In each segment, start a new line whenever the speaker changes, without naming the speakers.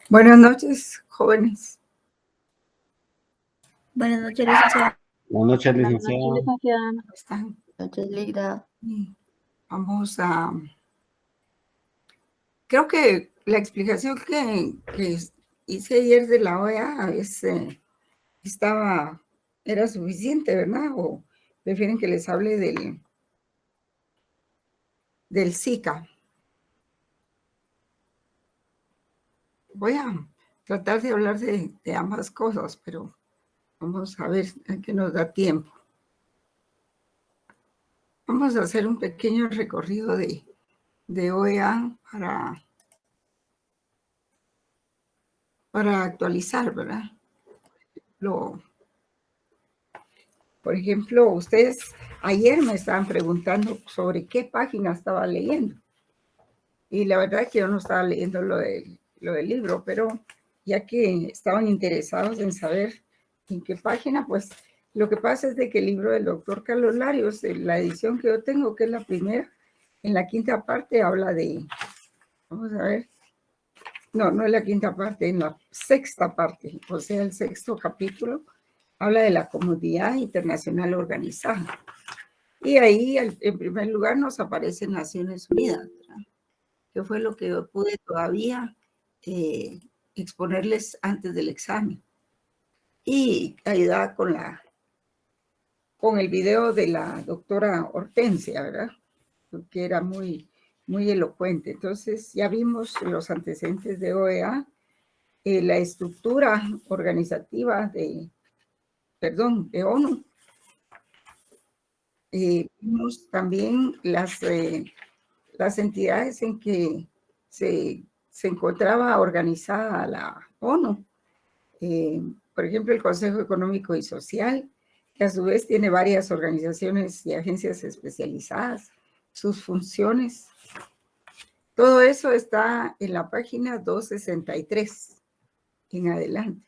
Buenas noches, jóvenes.
Buenas noches, licenciada.
Buenas noches,
Buenas noches,
licenciada.
licenciada.
¿Cómo están?
Buenas noches, Lida.
Vamos a... Creo que la explicación que hice ayer de la OEA era suficiente, ¿verdad? ¿O prefieren que les hable del SICA? Voy a tratar de hablar de ambas cosas, pero vamos a ver a qué nos da tiempo. Vamos a hacer un pequeño recorrido de OEA para actualizar, ¿verdad? Por ejemplo, ustedes ayer me estaban preguntando sobre qué página estaba leyendo. Y la verdad es que yo no estaba leyendo lo del libro, pero ya que estaban interesados en saber en qué página, pues lo que pasa es de que el libro del doctor Carlos Larios, la edición que yo tengo, que es la primera, en la quinta parte habla vamos a ver, no es la quinta parte, en la sexta parte, o sea, el sexto capítulo, habla de la comunidad internacional organizada. Y ahí, en primer lugar, nos aparece Naciones Unidas, ¿verdad? Que fue lo que yo pude todavía exponerles antes del examen. Y ayudar con el video de la doctora Hortensia, ¿verdad? Que era muy elocuente. Entonces, ya vimos los antecedentes de OEA, la estructura organizativa de ONU. Vimos también las entidades en que se encontraba organizada la ONU. Por ejemplo, el Consejo Económico y Social, que a su vez tiene varias organizaciones y agencias especializadas, sus funciones. Todo eso está en la página 263 en adelante.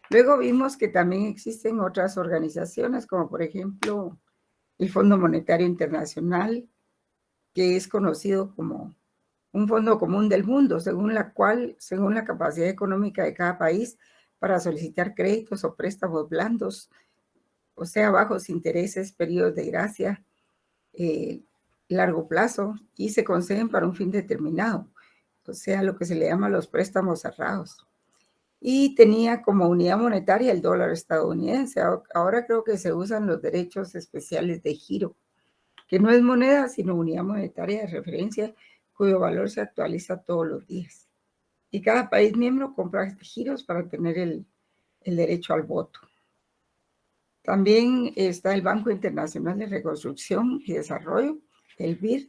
Luego vimos que también existen otras organizaciones, como por ejemplo el Fondo Monetario Internacional, que es conocido como un fondo común del mundo, según la capacidad económica de cada país para solicitar créditos o préstamos blandos, o sea, bajos intereses, periodos de gracia, largo plazo, y se conceden para un fin determinado, o sea, lo que se le llama los préstamos cerrados. Y tenía como unidad monetaria el dólar estadounidense. Ahora creo que se usan los derechos especiales de giro, que no es moneda, sino unidad monetaria de referencia, cuyo valor se actualiza todos los días. Y cada país miembro compra giros para tener el derecho al voto. También está el Banco Internacional de Reconstrucción y Desarrollo, el BID,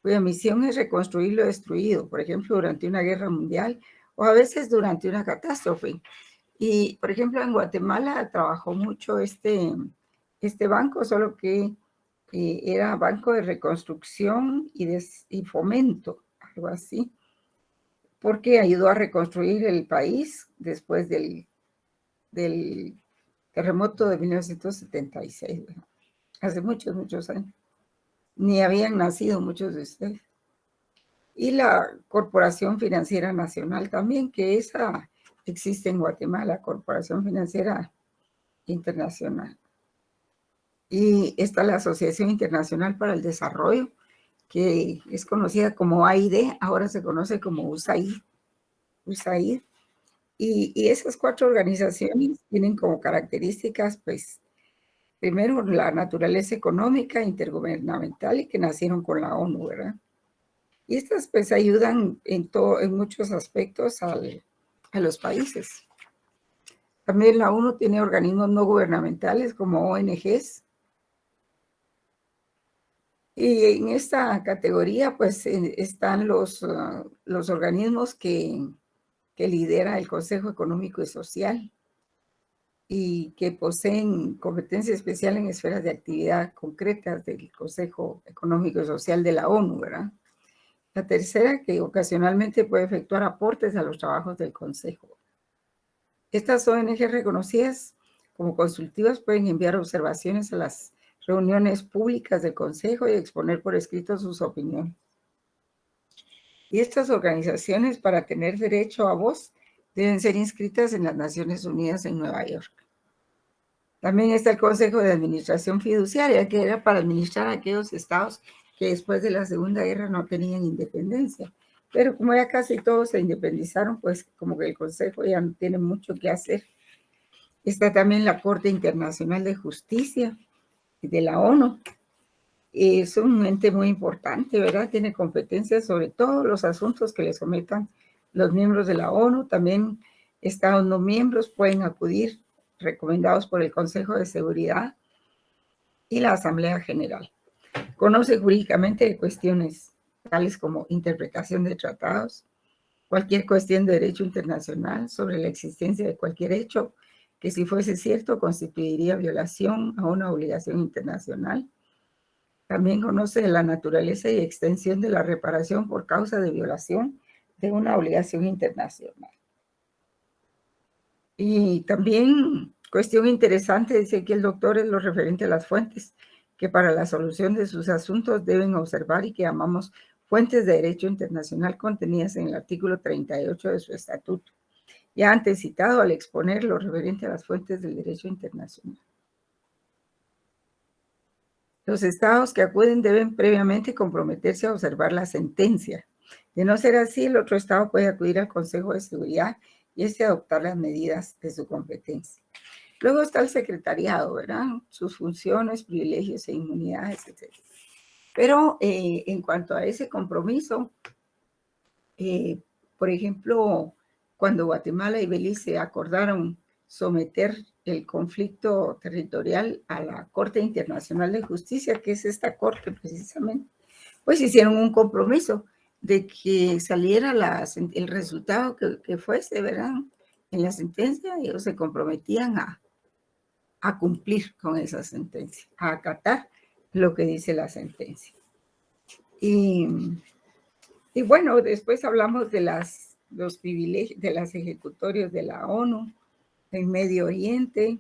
cuya misión es reconstruir lo destruido, por ejemplo, durante una guerra mundial o a veces durante una catástrofe. Y, por ejemplo, en Guatemala trabajó mucho este banco, solo que era Banco de Reconstrucción y Fomento, algo así, porque ayudó a reconstruir el país después del terremoto de 1976, ¿verdad? Hace muchos años. Ni habían nacido muchos de ustedes. Y la Corporación Financiera Nacional también, que esa existe en Guatemala, Corporación Financiera Internacional. Y está la Asociación Internacional para el Desarrollo, que es conocida como AID, ahora se conoce como USAID. Y esas cuatro organizaciones tienen como características, pues, primero, la naturaleza económica intergubernamental y que nacieron con la ONU, ¿verdad? Y estas, pues, ayudan en muchos aspectos a los países. También la ONU tiene organismos no gubernamentales como ONGs. Y en esta categoría, pues, están los organismos que lidera el Consejo Económico y Social y que poseen competencia especial en esferas de actividad concretas del Consejo Económico y Social de la ONU, ¿verdad? La tercera, que ocasionalmente puede efectuar aportes a los trabajos del Consejo. Estas ONG reconocidas como consultivas pueden enviar observaciones a las reuniones públicas del Consejo y exponer por escrito sus opiniones. Y estas organizaciones, para tener derecho a voz, deben ser inscritas en las Naciones Unidas en Nueva York. También está el Consejo de Administración Fiduciaria, que era para administrar aquellos estados que después de la Segunda Guerra no tenían independencia. Pero como ya casi todos se independizaron, pues como que el Consejo ya no tiene mucho que hacer. Está también la Corte Internacional de Justicia de la ONU. Es un ente muy importante, ¿verdad? Tiene competencias sobre todos los asuntos que le sometan los miembros de la ONU. También estados no miembros pueden acudir, recomendados por el Consejo de Seguridad y la Asamblea General. Conoce jurídicamente de cuestiones tales como interpretación de tratados, cualquier cuestión de derecho internacional sobre la existencia de cualquier hecho que, si fuese cierto, constituiría violación a una obligación internacional. También conoce la naturaleza y extensión de la reparación por causa de violación de una obligación internacional. Y también, cuestión interesante, dice aquí el doctor, es lo referente a las fuentes, que para la solución de sus asuntos deben observar y que llamamos fuentes de derecho internacional contenidas en el artículo 38 de su estatuto, ya antes citado al exponer lo referente a las fuentes del derecho internacional. Los estados que acuden deben previamente comprometerse a observar la sentencia. De no ser así, el otro estado puede acudir al Consejo de Seguridad y adoptar las medidas de su competencia. Luego está el secretariado, ¿verdad? Sus funciones, privilegios e inmunidades, etc. Pero en cuanto a ese compromiso, por ejemplo, cuando Guatemala y Belice acordaron someter el conflicto territorial a la Corte Internacional de Justicia, que es esta corte precisamente, pues hicieron un compromiso de que saliera el resultado que fuese, ¿verdad? En la sentencia, ellos se comprometían a cumplir con esa sentencia, a acatar lo que dice la sentencia. Y bueno, después hablamos de los privilegios, de las ejecutorias de la ONU en Medio Oriente,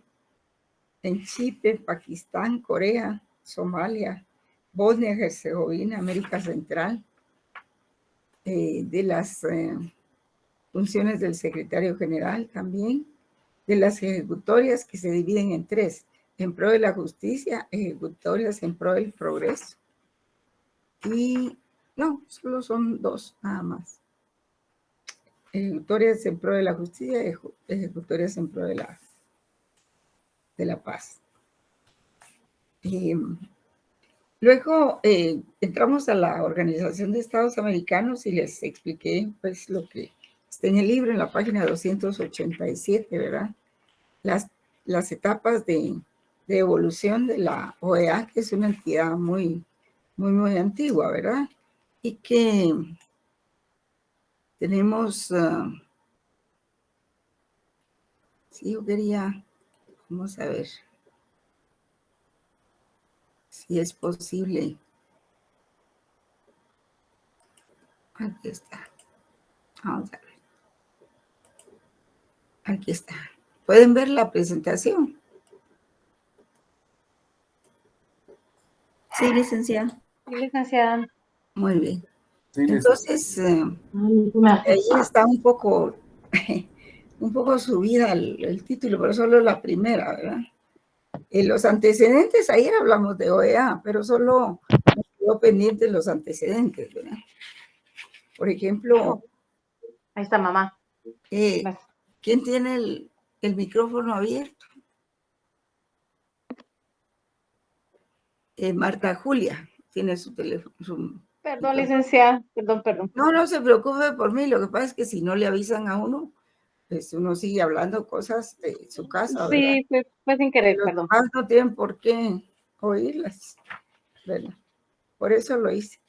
en Chipre, Pakistán, Corea, Somalia, Bosnia y Herzegovina, América Central, de las funciones del secretario general también, de las ejecutorias que se dividen en tres: en pro de la justicia, ejecutorias en pro del progreso. Y no, solo son dos nada más: ejecutorias en pro de la justicia, ejecutorias en pro de la paz. Y luego entramos a la Organización de Estados Americanos y les expliqué pues lo que está en el libro, en la página 287, ¿verdad? Las etapas de evolución de la OEA, que es una entidad muy, muy, muy antigua, ¿verdad? Y que tenemos, sí, yo quería, vamos a ver si es posible. Aquí está. Vamos a ver. Aquí está. ¿Pueden ver la presentación?
Sí, licenciada.
Sí, licenciada.
Muy bien.
Sí,
Entonces, ahí está un poco subida el título, pero solo la primera, ¿verdad? Los antecedentes, ayer hablamos de OEA, pero solo nos quedó pendientes los antecedentes, ¿verdad? Por ejemplo,
Ahí está, mamá.
¿quién tiene el micrófono abierto? Marta Julia tiene su teléfono.
Perdón, licenciada. Perdón.
No se preocupe por mí. Lo que pasa es que si no le avisan a uno, pues uno sigue hablando cosas de su casa, ¿verdad?
Sí, fue sin querer,
Los
perdón.
demás no tienen por qué oírlas, ¿verdad? Por eso lo hice.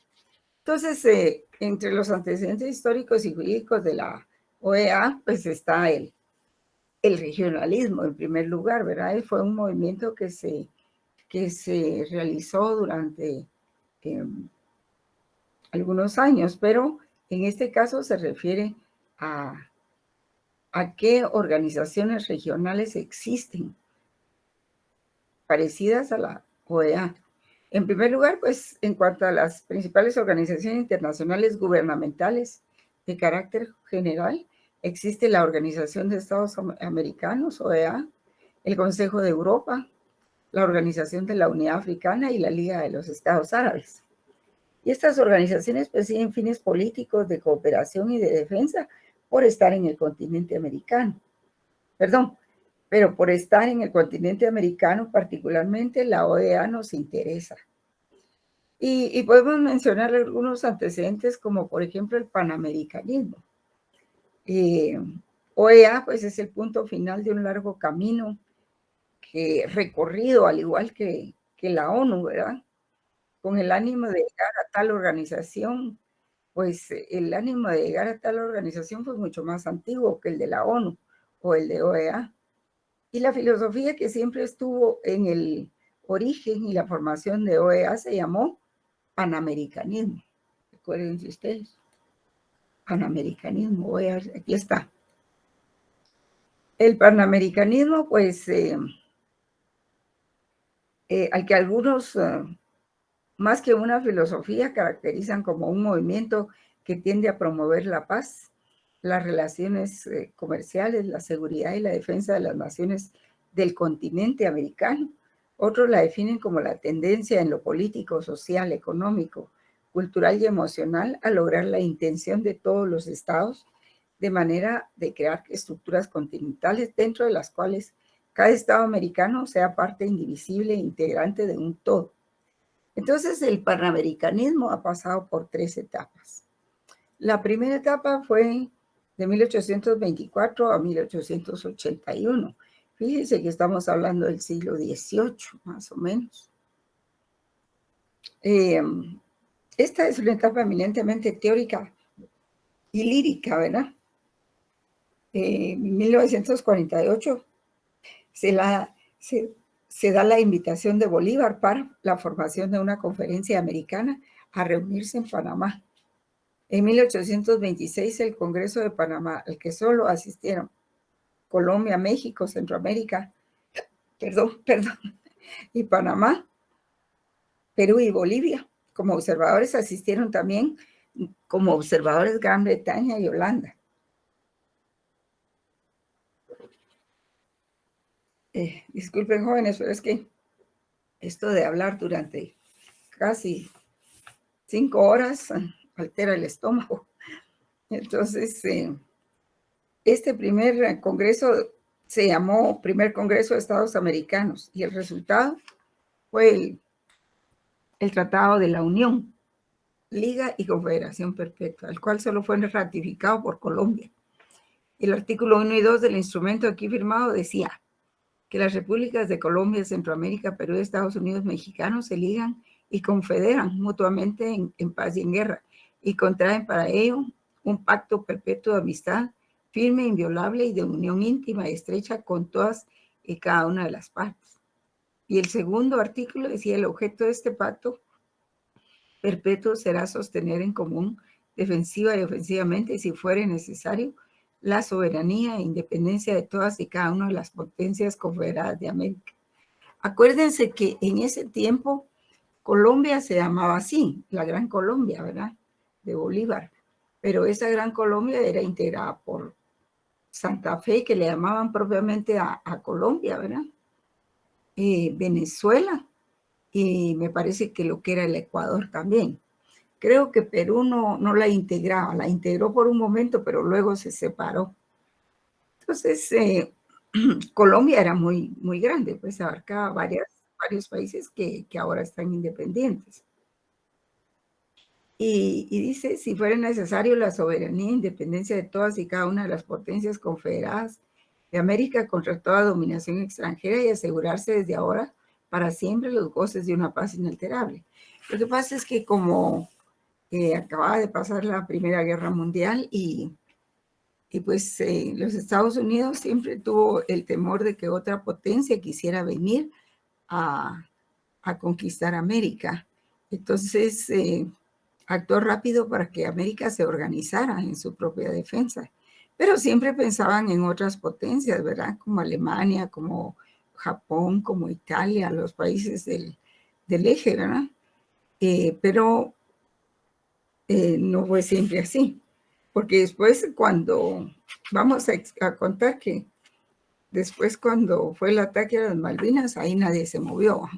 Entonces, entre los antecedentes históricos y jurídicos de la OEA, pues está el regionalismo en primer lugar, ¿verdad? Fue un movimiento que se realizó durante algunos años, pero en este caso se refiere a qué organizaciones regionales existen parecidas a la OEA. En primer lugar, pues en cuanto a las principales organizaciones internacionales gubernamentales de carácter general, existe la Organización de Estados Americanos, OEA, el Consejo de Europa, la Organización de la Unidad Africana y la Liga de los Estados Árabes. Y estas organizaciones persiguen fines políticos de cooperación y de defensa por estar en el continente americano. Pero por estar en el continente americano, particularmente, la OEA nos interesa. Y podemos mencionar algunos antecedentes, como por ejemplo el panamericanismo. OEA, pues, es el punto final de un largo camino que recorrido, al igual que la ONU, ¿verdad? Con el ánimo de llegar a tal organización, pues el ánimo de llegar a tal organización fue mucho más antiguo que el de la ONU o el de OEA. Y la filosofía que siempre estuvo en el origen y la formación de OEA se llamó panamericanismo. Recuérdense ustedes, panamericanismo, OEA, aquí está. El panamericanismo, pues, al que algunos, más que una filosofía, caracterizan como un movimiento que tiende a promover la paz, las relaciones comerciales, la seguridad y la defensa de las naciones del continente americano. Otros la definen como la tendencia en lo político, social, económico, cultural y emocional a lograr la intención de todos los estados, de manera de crear estructuras continentales dentro de las cuales cada estado americano sea parte indivisible e integrante de un todo. Entonces, el panamericanismo ha pasado por 3 etapas. La primera etapa fue de 1824 a 1881. Fíjense que estamos hablando del siglo XVIII, más o menos. Esta es una etapa eminentemente teórica y lírica, ¿verdad? En 1948 se da la invitación de Bolívar para la formación de una conferencia americana a reunirse en Panamá. En 1826 el Congreso de Panamá, al que solo asistieron Colombia, México, Centroamérica, y Panamá, Perú y Bolivia. Como observadores asistieron también como observadores Gran Bretaña y Holanda. Disculpen, jóvenes, pero es que esto de hablar durante casi 5 horas altera el estómago. Entonces, este primer congreso se llamó Primer Congreso de Estados Americanos y el resultado fue el Tratado de la Unión, Liga y Confederación Perpetua, el cual solo fue ratificado por Colombia. El artículo 1 y 2 del instrumento aquí firmado decía que las repúblicas de Colombia, Centroamérica, Perú, Estados Unidos, mexicanos se ligan y confederan mutuamente en paz y en guerra y contraen para ello un pacto perpetuo de amistad, firme, inviolable y de unión íntima y estrecha con todas y cada una de las partes. Y el segundo artículo decía: el objeto de este pacto perpetuo será sostener en común defensiva y ofensivamente, y si fuere necesario, la soberanía e independencia de todas y cada una de las potencias confederadas de América. Acuérdense que en ese tiempo Colombia se llamaba así, la Gran Colombia, ¿verdad? De Bolívar. Pero esa Gran Colombia era integrada por Santa Fe, que le llamaban propiamente a Colombia, ¿verdad? Venezuela, y me parece que lo que era el Ecuador también. Creo que Perú no la integraba, la integró por un momento, pero luego se separó. Entonces, Colombia era muy, muy grande, pues abarcaba varios países que ahora están independientes. Y dice: si fuera necesario, la soberanía e independencia de todas y cada una de las potencias confederadas de América contra toda dominación extranjera, y asegurarse desde ahora para siempre los goces de una paz inalterable. Lo que pasa es que como acababa de pasar la Primera Guerra Mundial y pues los Estados Unidos siempre tuvo el temor de que otra potencia quisiera venir a conquistar América. Entonces actuó rápido para que América se organizara en su propia defensa. Pero siempre pensaban en otras potencias, ¿verdad? Como Alemania, como Japón, como Italia, los países del eje, ¿verdad? Pero no fue siempre así. porque después vamos a contar que después cuando fue el ataque a las Malvinas, ahí nadie se movió.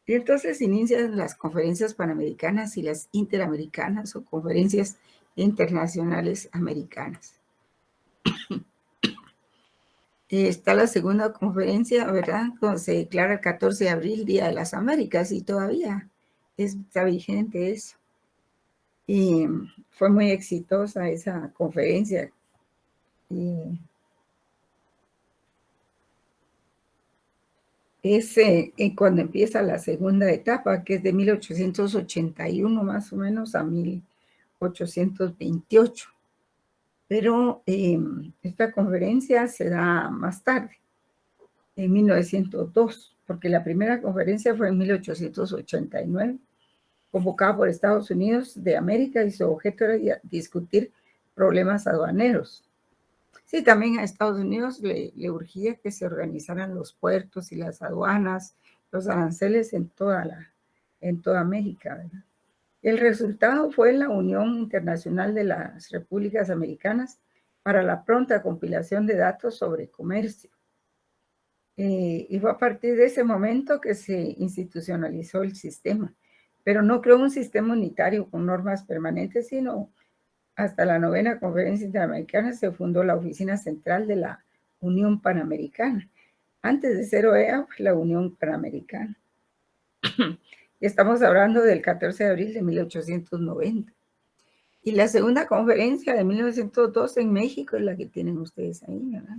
Y entonces inician las conferencias panamericanas y las interamericanas o conferencias internacionales americanas. Está la segunda conferencia, ¿verdad? Cuando se declara el 14 de abril, Día de las Américas, y todavía está vigente eso. Y fue muy exitosa esa conferencia. Y es cuando empieza la segunda etapa, que es de 1881 más o menos a 1828. Pero esta conferencia se da más tarde, en 1902, porque la primera conferencia fue en 1889, convocada por Estados Unidos de América, y su objeto era discutir problemas aduaneros. Sí, también a Estados Unidos le urgía que se organizaran los puertos y las aduanas, los aranceles en toda México, ¿verdad? El resultado fue la Unión Internacional de las Repúblicas Americanas para la pronta compilación de datos sobre comercio. Y fue a partir de ese momento que se institucionalizó el sistema, pero no creó un sistema unitario con normas permanentes, sino hasta la 9ª Conferencia Interamericana se fundó la Oficina Central de la Unión Panamericana. Antes de ser OEA, fue la Unión Panamericana. Y estamos hablando del 14 de abril de 1890. Y la segunda conferencia de 1902 en México es la que tienen ustedes ahí, ¿verdad?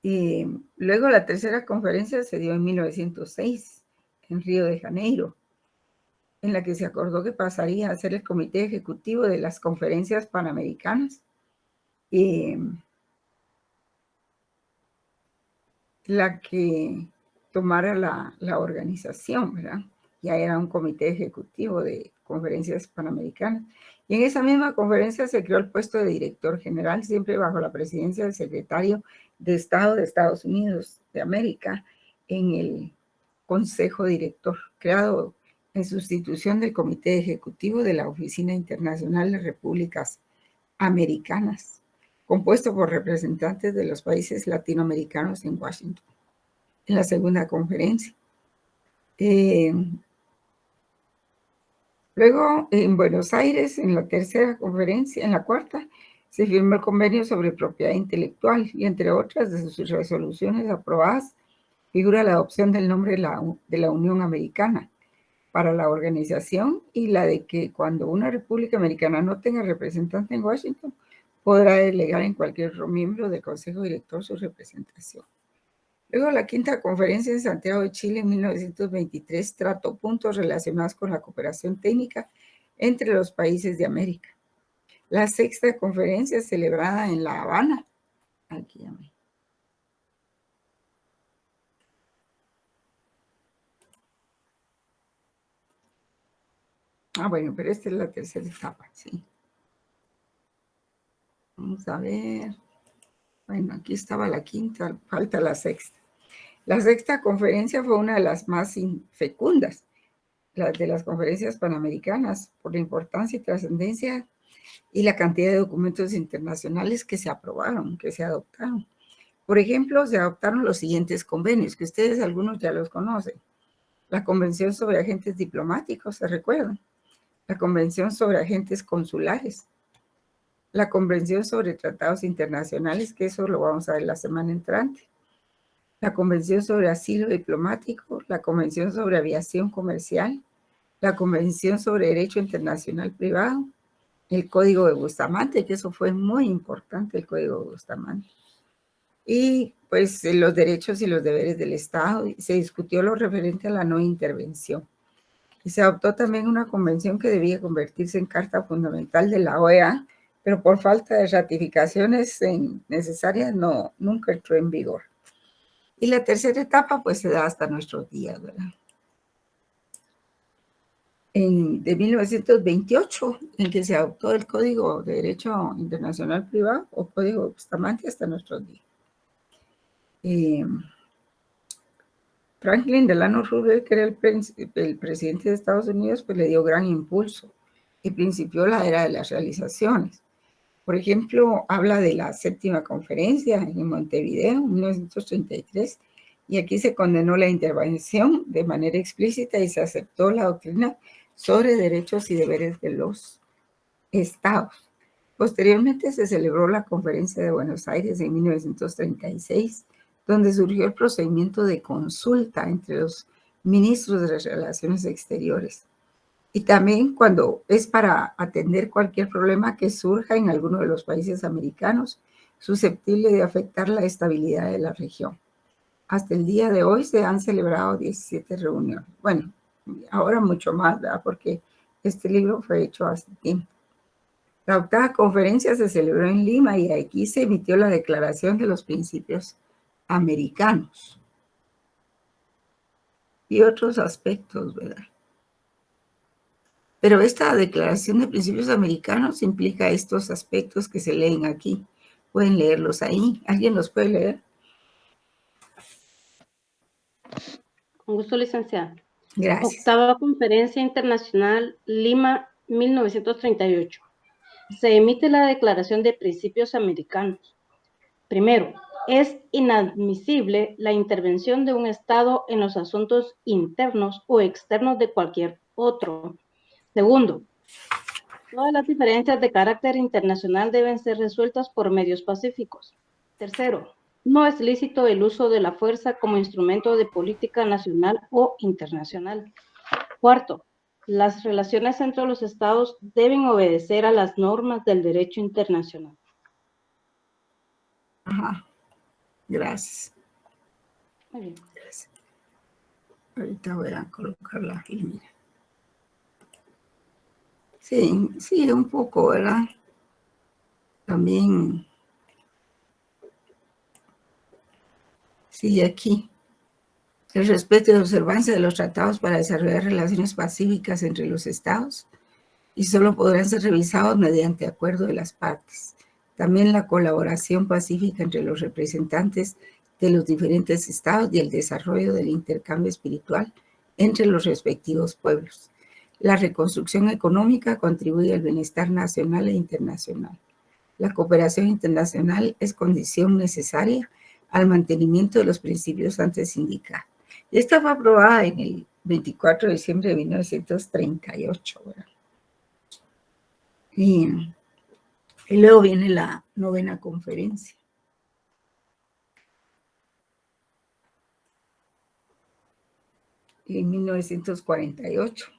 Y luego la tercera conferencia se dio en 1906 en Río de Janeiro, en la que se acordó que pasaría a ser el comité ejecutivo de las conferencias panamericanas y la que tomara la organización, ¿verdad? Ya era un comité ejecutivo de conferencias panamericanas. Y en esa misma conferencia se creó el puesto de director general, siempre bajo la presidencia del secretario de Estado de Estados Unidos de América, en el Consejo Director, creado en sustitución del Comité Ejecutivo de la Oficina Internacional de Repúblicas Americanas, compuesto por representantes de los países latinoamericanos en Washington, en la segunda conferencia. Luego, en Buenos Aires, en la tercera conferencia, en la cuarta, se firmó el convenio sobre propiedad intelectual y, entre otras de sus resoluciones aprobadas, figura la adopción del nombre de la Unión Americana para la organización, y la de que cuando una república americana no tenga representante en Washington, podrá delegar en cualquier otro miembro del Consejo Director su representación. Luego, la quinta conferencia en Santiago de Chile en 1923 trató puntos relacionados con la cooperación técnica entre los países de América. La sexta conferencia celebrada en La Habana. Aquí ya me... bueno, pero esta es la tercera etapa, sí. Vamos a ver. Bueno, aquí estaba la quinta, falta la sexta. La sexta conferencia fue una de las más fecundas, de las conferencias panamericanas, por la importancia y trascendencia y la cantidad de documentos internacionales que se aprobaron, que se adoptaron. Por ejemplo, se adoptaron los siguientes convenios, que ustedes algunos ya los conocen. La Convención sobre Agentes Diplomáticos, ¿se recuerdan? La Convención sobre Agentes Consulares. La Convención sobre Tratados Internacionales, que eso lo vamos a ver la semana entrante. La Convención sobre Asilo Diplomático, la Convención sobre Aviación Comercial, la Convención sobre Derecho Internacional Privado, el Código de Bustamante, que eso fue muy importante, el Código de Bustamante. Y pues los derechos y los deberes del Estado. Se discutió lo referente a la no intervención. Y se adoptó también una convención que debía convertirse en carta fundamental de la OEA, pero por falta de ratificaciones necesarias nunca entró en vigor. Y la tercera etapa pues se da hasta nuestros días, ¿verdad? De 1928, en que se adoptó el Código de Derecho Internacional Privado o Código de Bustamante hasta nuestros días. Franklin Delano Roosevelt, que era el presidente de Estados Unidos, pues le dio gran impulso y principió la era de las realizaciones. Por ejemplo, habla de la séptima conferencia en Montevideo, en 1933, y aquí se condenó la intervención de manera explícita y se aceptó la doctrina sobre derechos y deberes de los estados. Posteriormente se celebró la Conferencia de Buenos Aires en 1936, donde surgió el procedimiento de consulta entre los ministros de las Relaciones Exteriores. Y también cuando es para atender cualquier problema que surja en alguno de los países americanos susceptible de afectar la estabilidad de la región. Hasta el día de hoy se han celebrado 17 reuniones. Bueno, ahora mucho más, ¿verdad? Porque este libro fue hecho hace tiempo. La octava conferencia se celebró en Lima y aquí se emitió la Declaración de los Principios Americanos y otros aspectos, ¿verdad? Pero esta Declaración de Principios Americanos implica estos aspectos que se leen aquí. Pueden leerlos ahí. ¿Alguien los puede leer?
Con gusto, licenciada.
Gracias.
Octava Conferencia Internacional, Lima, 1938. Se emite la Declaración de Principios Americanos. Primero, es inadmisible la intervención de un Estado en los asuntos internos o externos de cualquier otro. Segundo, todas las diferencias de carácter internacional deben ser resueltas por medios pacíficos. Tercero, no es lícito el uso de la fuerza como instrumento de política nacional o internacional. Cuarto, las relaciones entre los estados deben obedecer a las normas del derecho internacional.
Ajá. Gracias.
Muy bien.
Gracias. Ahorita voy a colocarla aquí, mira. Sí, sí, un poco, ¿verdad? También sigue aquí. El respeto y observancia de los tratados para desarrollar relaciones pacíficas entre los estados y solo podrán ser revisados mediante acuerdo de las partes. También la colaboración pacífica entre los representantes de los diferentes estados y el desarrollo del intercambio espiritual entre los respectivos pueblos. La reconstrucción económica contribuye al bienestar nacional e internacional. La cooperación internacional es condición necesaria al mantenimiento de los principios antes indicados. Esta fue aprobada en el 24 de diciembre de 1938, ¿verdad? Y luego viene la novena conferencia. En 1948.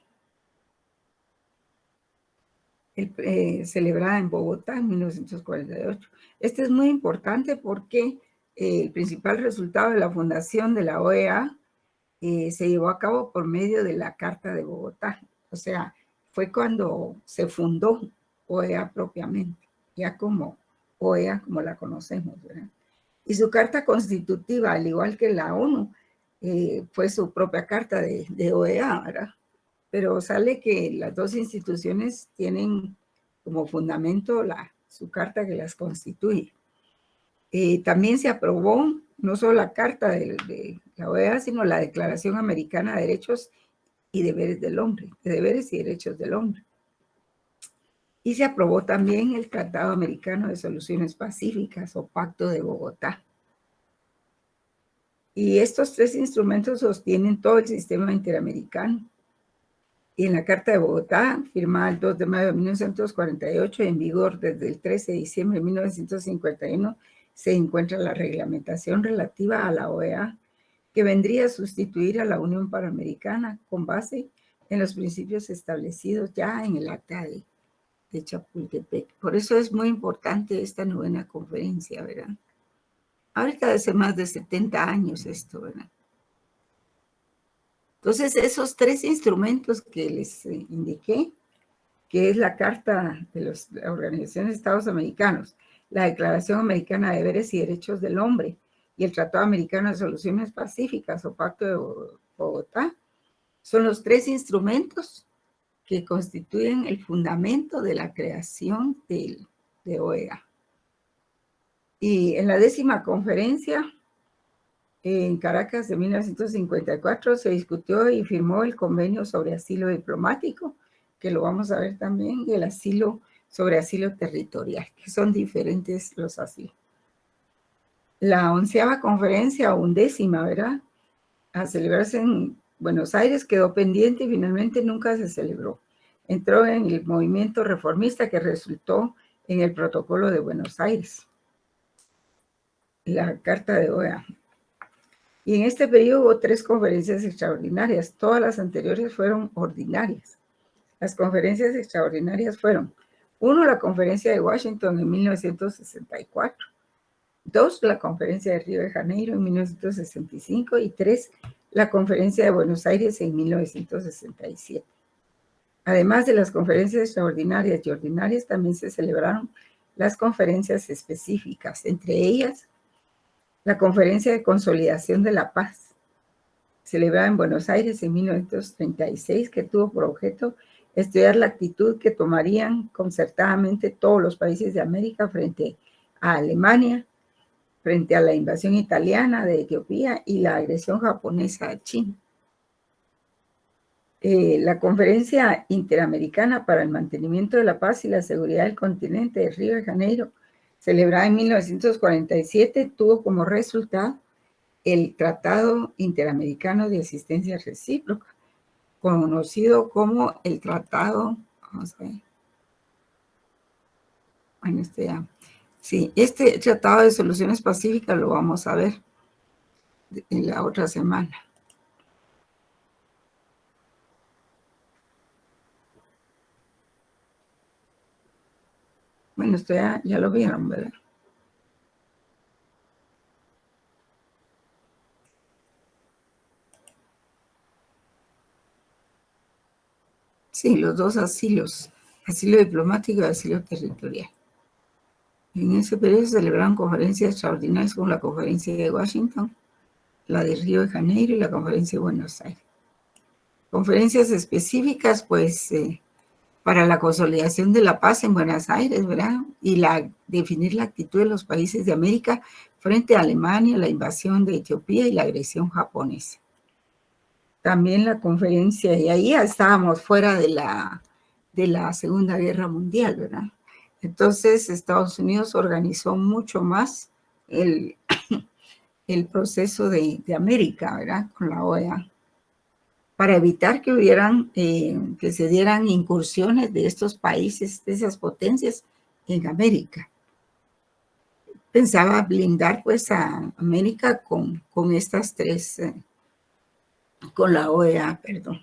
Celebrada en Bogotá en 1948. Este es muy importante porque el principal resultado de la fundación de la OEA se llevó a cabo por medio de la Carta de Bogotá. O sea, fue cuando se fundó OEA propiamente, ya como OEA como la conocemos, ¿verdad? Y su carta constitutiva, al igual que la ONU, fue su propia carta de OEA, ¿verdad? Pero sale que las dos instituciones tienen como fundamento su carta que las constituye. También se aprobó no solo la carta de la OEA, sino la Declaración Americana de Derechos y Deberes del Hombre, de Deberes y Derechos del Hombre. Y se aprobó también el Tratado Americano de Soluciones Pacíficas o Pacto de Bogotá. Y estos tres instrumentos sostienen todo el sistema interamericano. Y en la Carta de Bogotá, firmada el 2 de mayo de 1948 y en vigor desde el 13 de diciembre de 1951, se encuentra la reglamentación relativa a la OEA, que vendría a sustituir a la Unión Panamericana con base en los principios establecidos ya en el Acta de Chapultepec. Por eso es muy importante esta novena conferencia, ¿verdad? Ahorita hace más de 70 años esto, ¿verdad? Entonces, esos tres instrumentos que les indiqué, que es la Carta de la Organización de Estados Americanos, la Declaración Americana de Deberes y Derechos del Hombre y el Tratado Americano de Soluciones Pacíficas o Pacto de Bogotá, son los tres instrumentos que constituyen el fundamento de la creación de OEA. Y en la 10ª conferencia, en Caracas de 1954, se discutió y firmó el Convenio sobre Asilo Diplomático que lo vamos a ver también, y el asilo, sobre asilo territorial, que son diferentes los asilos. La 11ª conferencia, o 11ª, ¿verdad?, a celebrarse en Buenos Aires, quedó pendiente y finalmente nunca se celebró. Entró en el movimiento reformista que resultó en el Protocolo de Buenos Aires, la Carta de OEA. Y en este periodo hubo 3 conferencias extraordinarias. Todas las anteriores fueron ordinarias. Las conferencias extraordinarias fueron: 1, la conferencia de Washington en 1964. 2, la conferencia de Río de Janeiro en 1965. Y 3, la conferencia de Buenos Aires en 1967. Además de las conferencias extraordinarias y ordinarias, también se celebraron las conferencias específicas, entre ellas la Conferencia de Consolidación de la Paz, celebrada en Buenos Aires en 1936, que tuvo por objeto estudiar la actitud que tomarían concertadamente todos los países de América frente a Alemania, frente a la invasión italiana de Etiopía y la agresión japonesa a China. La Conferencia Interamericana para el Mantenimiento de la Paz y la Seguridad del Continente de Río de Janeiro, celebrada en 1947, tuvo como resultado el Tratado Interamericano de Asistencia Recíproca, conocido como el Tratado, vamos a ver, bueno, este Tratado de Soluciones Pacíficas lo vamos a ver en la otra semana. Bueno, esto ya lo vieron, ¿verdad? Sí, los 2 asilos, asilo diplomático y asilo territorial. En ese periodo se celebraron conferencias extraordinarias como la conferencia de Washington, la de Río de Janeiro y la conferencia de Buenos Aires. Conferencias específicas, pues, para la consolidación de la paz en Buenos Aires, ¿verdad? Y definir la actitud de los países de América frente a Alemania, la invasión de Etiopía y la agresión japonesa. También la conferencia, y ahí ya estábamos fuera de la Segunda Guerra Mundial, ¿verdad? Entonces, Estados Unidos organizó mucho más el proceso de América, ¿verdad?, con la OEA, para evitar que se dieran incursiones de estos países, de esas potencias en América. Pensaba blindar, pues, a América con estas 3, con la OEA, perdón.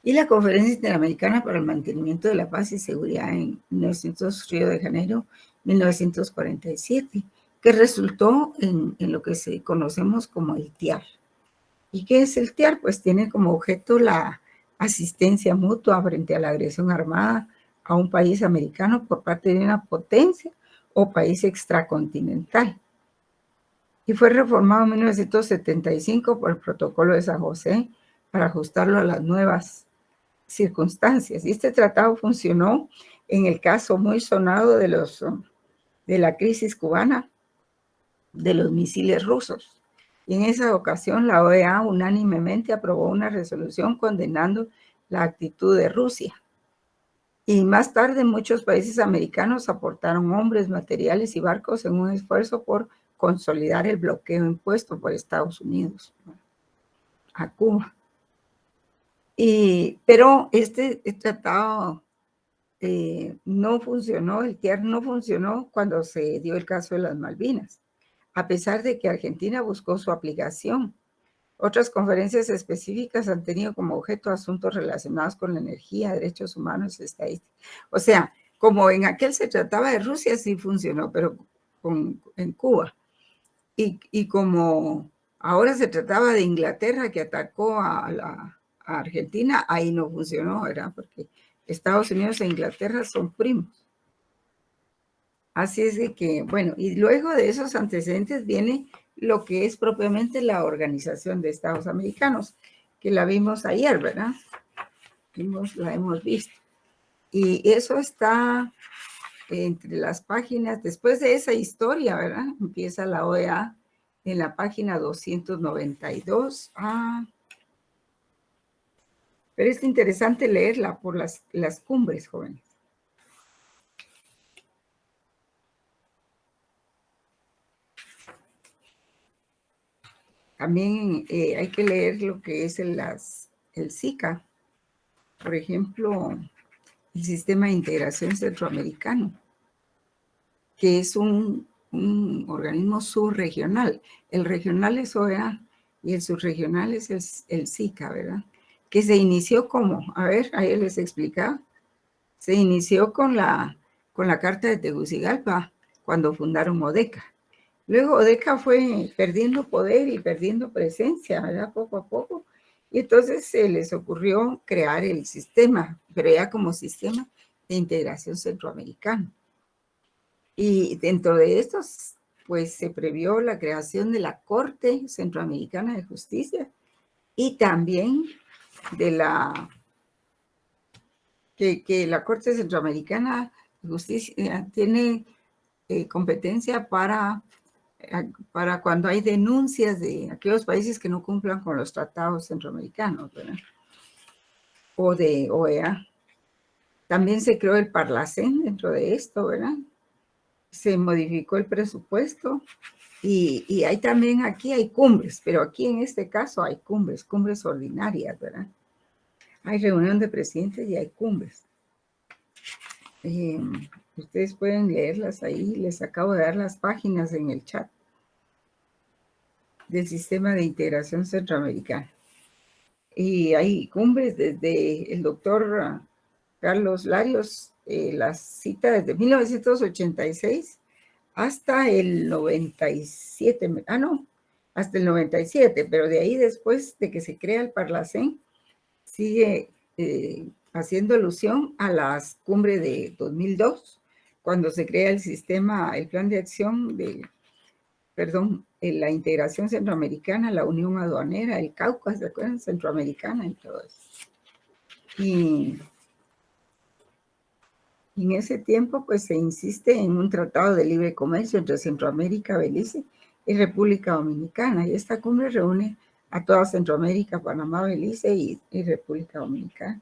Y la Conferencia Interamericana para el Mantenimiento de la Paz y Seguridad en Río de Janeiro, 1947, que resultó en lo que conocemos como el TIAR. ¿Y qué es el TIAR? Pues tiene como objeto la asistencia mutua frente a la agresión armada a un país americano por parte de una potencia o país extracontinental. Y fue reformado en 1975 por el Protocolo de San José para ajustarlo a las nuevas circunstancias. Y este tratado funcionó en el caso muy sonado de la crisis cubana, de los misiles rusos. Y en esa ocasión la OEA unánimemente aprobó una resolución condenando la actitud de Rusia. Y más tarde muchos países americanos aportaron hombres, materiales y barcos en un esfuerzo por consolidar el bloqueo impuesto por Estados Unidos a Cuba. Pero este tratado no funcionó, el TIAR no funcionó cuando se dio el caso de las Malvinas, a pesar de que Argentina buscó su aplicación. Otras conferencias específicas han tenido como objeto asuntos relacionados con la energía, derechos humanos, estadística. O sea, como en aquel se trataba de Rusia, sí funcionó, pero en Cuba. Y como ahora se trataba de Inglaterra, que atacó a Argentina, ahí no funcionó, ¿verdad? Porque Estados Unidos e Inglaterra son primos. Así es de que, bueno, y luego de esos antecedentes viene lo que es propiamente la Organización de Estados Americanos, que la vimos ayer, ¿verdad? La hemos visto. Y eso está entre las páginas, después de esa historia, ¿verdad? Empieza la OEA en la página 292 a Pero es interesante leerla por las cumbres, jóvenes. También hay que leer lo que es el SICA, por ejemplo, el Sistema de Integración Centroamericano, que es un organismo subregional. El regional es OEA y el subregional es el SICA, ¿verdad? Que se inició como, a ver, ahí les explicaba, se inició con la Carta de Tegucigalpa, cuando fundaron ODECA. Luego ODECA fue perdiendo poder y perdiendo presencia, ¿verdad? Poco a poco. Y entonces se les ocurrió crear el sistema, pero ya como sistema de integración centroamericano. Y dentro de estos, pues se previó la creación de la Corte Centroamericana de Justicia y también de que la Corte Centroamericana de Justicia tiene competencia para cuando hay denuncias de aquellos países que no cumplan con los tratados centroamericanos, ¿verdad? O de OEA. También se creó el Parlacén dentro de esto, ¿verdad? Se modificó el presupuesto y hay también, aquí hay cumbres, pero aquí en este caso hay cumbres ordinarias, ¿verdad? Hay reunión de presidentes y hay cumbres. Ustedes pueden leerlas ahí, les acabo de dar las páginas en el chat del Sistema de Integración Centroamericana. Y hay cumbres desde el doctor Carlos Larios, la cita desde 1986 hasta el 97, hasta el 97, pero de ahí después de que se crea el Parlacén, sigue haciendo alusión a las cumbres de 2002, cuando se crea el sistema, el plan de acción la integración centroamericana, la unión aduanera, el Cáucaso, ¿se acuerdan? Centroamericana y todo eso. Y en ese tiempo, pues se insiste en un tratado de libre comercio entre Centroamérica, Belice y República Dominicana. Y esta cumbre reúne a toda Centroamérica, Panamá, Belice y República Dominicana.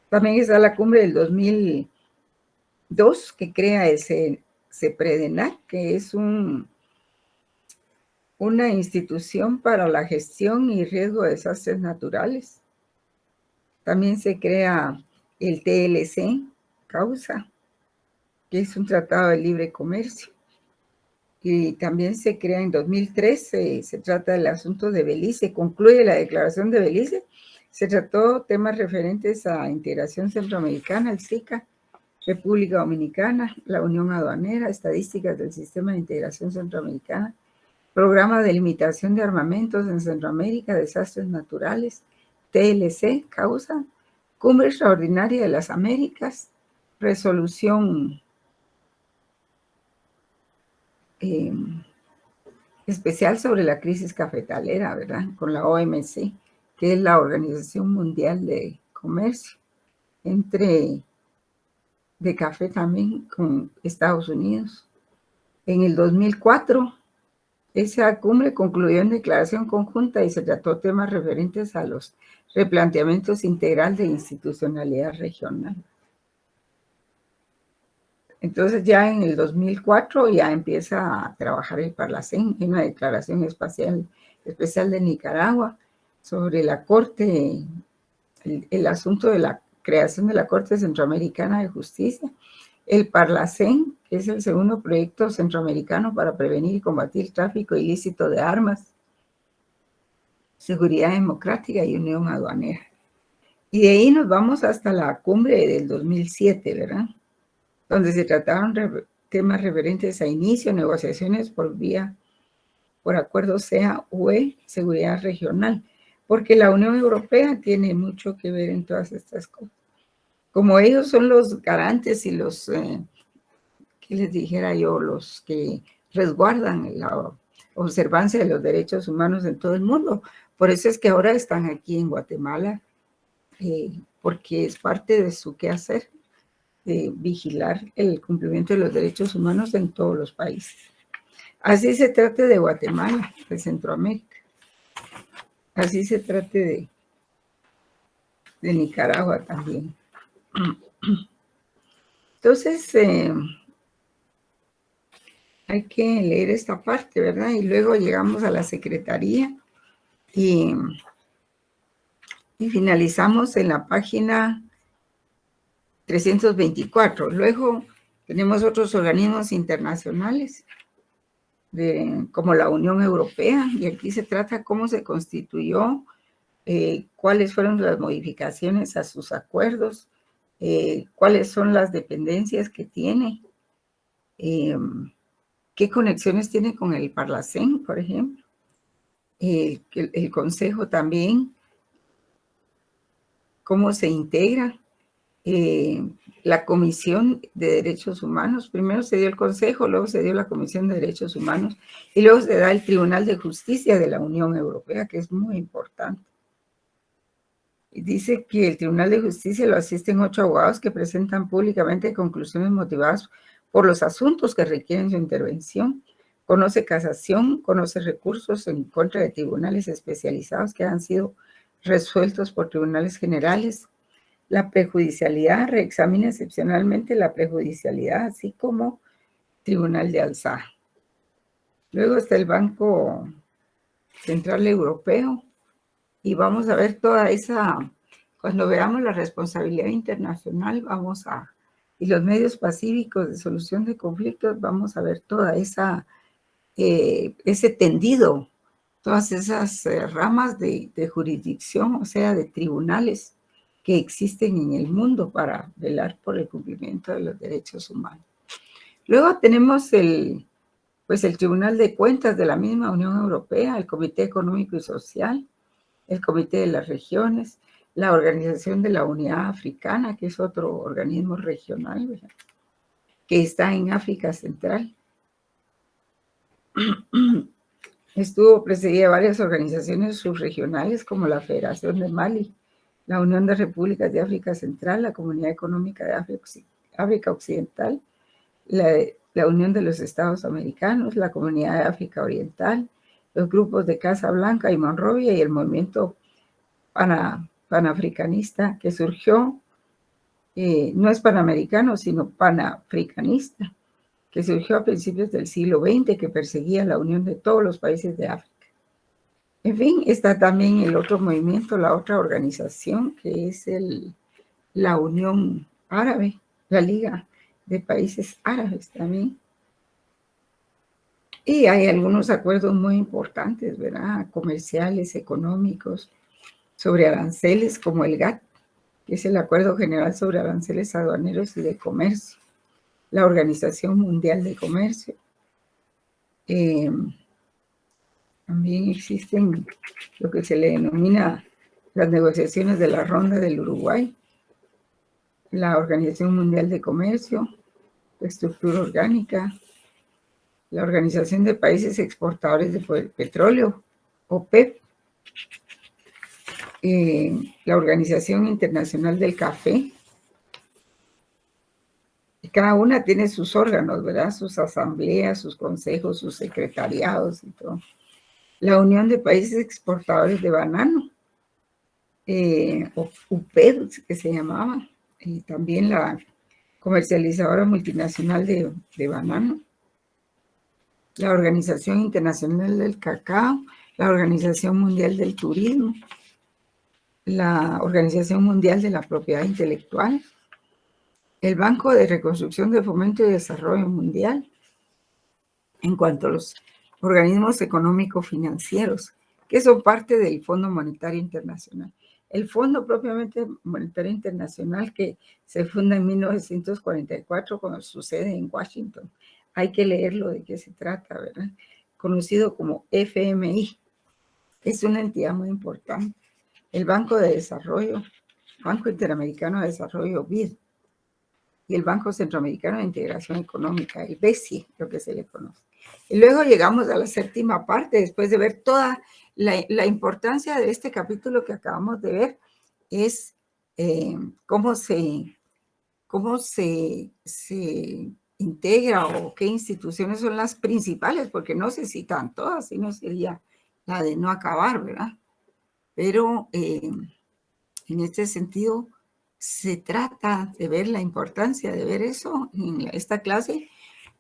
También está la cumbre del 2002 que crea el CEPREDENAC, que es una institución para la gestión y riesgo de desastres naturales. También se crea el TLC, Causa, que es un tratado de libre comercio. Y también se crea en 2013, se trata del asunto de Belice, concluye la declaración de Belice. Se trató temas referentes a integración centroamericana, el SICA, República Dominicana, la Unión Aduanera, estadísticas del Sistema de Integración Centroamericana, Programa de Limitación de Armamentos en Centroamérica, Desastres Naturales, TLC, Causa, Cumbre Extraordinaria de las Américas, Resolución especial sobre la crisis cafetalera, ¿verdad? Con la OMC, que es la Organización Mundial de Comercio, de café también con Estados Unidos. En el 2004, esa cumbre concluyó en declaración conjunta y se trató temas referentes a los replanteamientos integral de institucionalidad regional. Entonces ya en el 2004 ya empieza a trabajar el Parlacén en una declaración especial de Nicaragua sobre la Corte, el asunto de la creación de la Corte Centroamericana de Justicia. El Parlacén, que es el segundo proyecto centroamericano para prevenir y combatir el tráfico ilícito de armas, seguridad democrática y unión aduanera. Y de ahí nos vamos hasta la cumbre del 2007, ¿verdad? Donde se trataron temas referentes a inicio, negociaciones por acuerdo SEA-UE, seguridad regional, porque la Unión Europea tiene mucho que ver en todas estas cosas. Como ellos son los garantes y los, ¿qué les dijera yo? Los que resguardan la observancia de los derechos humanos en todo el mundo. Por eso es que ahora están aquí en Guatemala, porque es parte de su quehacer de vigilar el cumplimiento de los derechos humanos en todos los países. Así se trate de Guatemala, de Centroamérica. Así se trate de Nicaragua también. Entonces, hay que leer esta parte, ¿verdad? Y luego llegamos a la Secretaría y finalizamos en la página 324. Luego tenemos otros organismos internacionales, como la Unión Europea, y aquí se trata cómo se constituyó, cuáles fueron las modificaciones a sus acuerdos, cuáles son las dependencias que tiene, qué conexiones tiene con el Parlacén, por ejemplo, el Consejo también, cómo se integra. La Comisión de Derechos Humanos, primero se dio el Consejo, luego se dio la Comisión de Derechos Humanos y luego se da el Tribunal de Justicia de la Unión Europea, que es muy importante. Y dice que el Tribunal de Justicia lo asisten 8 abogados que presentan públicamente conclusiones motivadas por los asuntos que requieren su intervención. Conoce casación, conoce recursos en contra de tribunales especializados que han sido resueltos por tribunales generales. La prejudicialidad, reexamina excepcionalmente la prejudicialidad, así como Tribunal de Alzada. Luego está el Banco Central Europeo y vamos a ver toda esa, cuando veamos la responsabilidad internacional, y los medios pacíficos de solución de conflictos, vamos a ver toda esa, ese tendido, todas esas ramas de jurisdicción, o sea, de tribunales que existen en el mundo para velar por el cumplimiento de los derechos humanos. Luego tenemos el Tribunal de Cuentas de la misma Unión Europea, el Comité Económico y Social, el Comité de las Regiones, la Organización de la Unidad Africana, que es otro organismo regional, ¿verdad?, que está en África Central. Estuvo precedida varias organizaciones subregionales como la Federación de Mali, la Unión de Repúblicas de África Central, la Comunidad Económica de África Occidental, la Unión de los Estados Americanos, la Comunidad de África Oriental, los grupos de Casablanca y Monrovia y el movimiento panafricanista que surgió, no es panamericano, sino panafricanista, que surgió a principios del siglo XX, que perseguía la unión de todos los países de África. En fin, está también el otro movimiento, la otra organización, que es la Unión Árabe, la Liga de Países Árabes también. Y hay algunos acuerdos muy importantes, ¿verdad?, comerciales, económicos, sobre aranceles, como el GATT, que es el Acuerdo General sobre Aranceles Aduaneros y de Comercio, la Organización Mundial de Comercio. También existen lo que se le denomina las negociaciones de la Ronda del Uruguay, la Organización Mundial de Comercio, la Estructura Orgánica, la Organización de Países Exportadores de Petróleo, OPEP, la Organización Internacional del Café. Y cada una tiene sus órganos, ¿verdad?, sus asambleas, sus consejos, sus secretariados y todo. La Unión de Países Exportadores de Banano, UPED, que se llamaba, y también la Comercializadora Multinacional de Banano, la Organización Internacional del Cacao, la Organización Mundial del Turismo, la Organización Mundial de la Propiedad Intelectual, el Banco de Reconstrucción de Fomento y Desarrollo Mundial, en cuanto a los organismos económico-financieros, que son parte del Fondo Monetario Internacional. El Fondo propiamente Monetario Internacional, que se funda en 1944 con su sede en Washington. Hay que leerlo de qué se trata, ¿verdad? Conocido como FMI. Es una entidad muy importante. El Banco de Desarrollo, Banco Interamericano de Desarrollo, BID, y el Banco Centroamericano de Integración Económica, el BESI, lo que se le conoce. Y luego llegamos a la séptima parte, después de ver toda la importancia de este capítulo que acabamos de ver, es cómo se integra o qué instituciones son las principales, porque no se citan todas, sino sería la de no acabar, ¿verdad? Pero En este sentido, se trata de ver la importancia de ver eso en esta clase,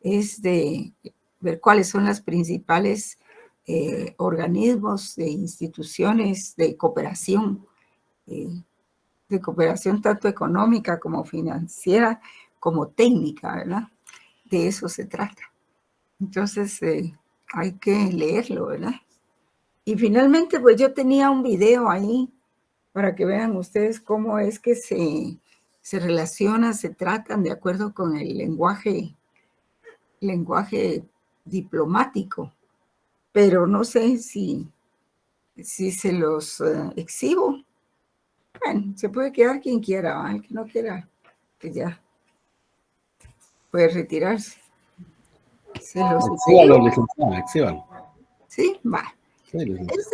es de ver cuáles son las principales organismos de instituciones de cooperación tanto económica como financiera, como técnica, ¿verdad? De eso se trata. Entonces, hay que leerlo, ¿verdad? Y finalmente, pues yo tenía un video ahí para que vean ustedes cómo es que se relacionan, se tratan de acuerdo con el lenguaje diplomático. Pero no sé si se los exhibo. Bueno, se puede quedar quien quiera, ¿va? El que no quiera, que ya puede retirarse. Se los
Exhíbalo, licenciada, exhíbalo.
Sí, va.
Sí,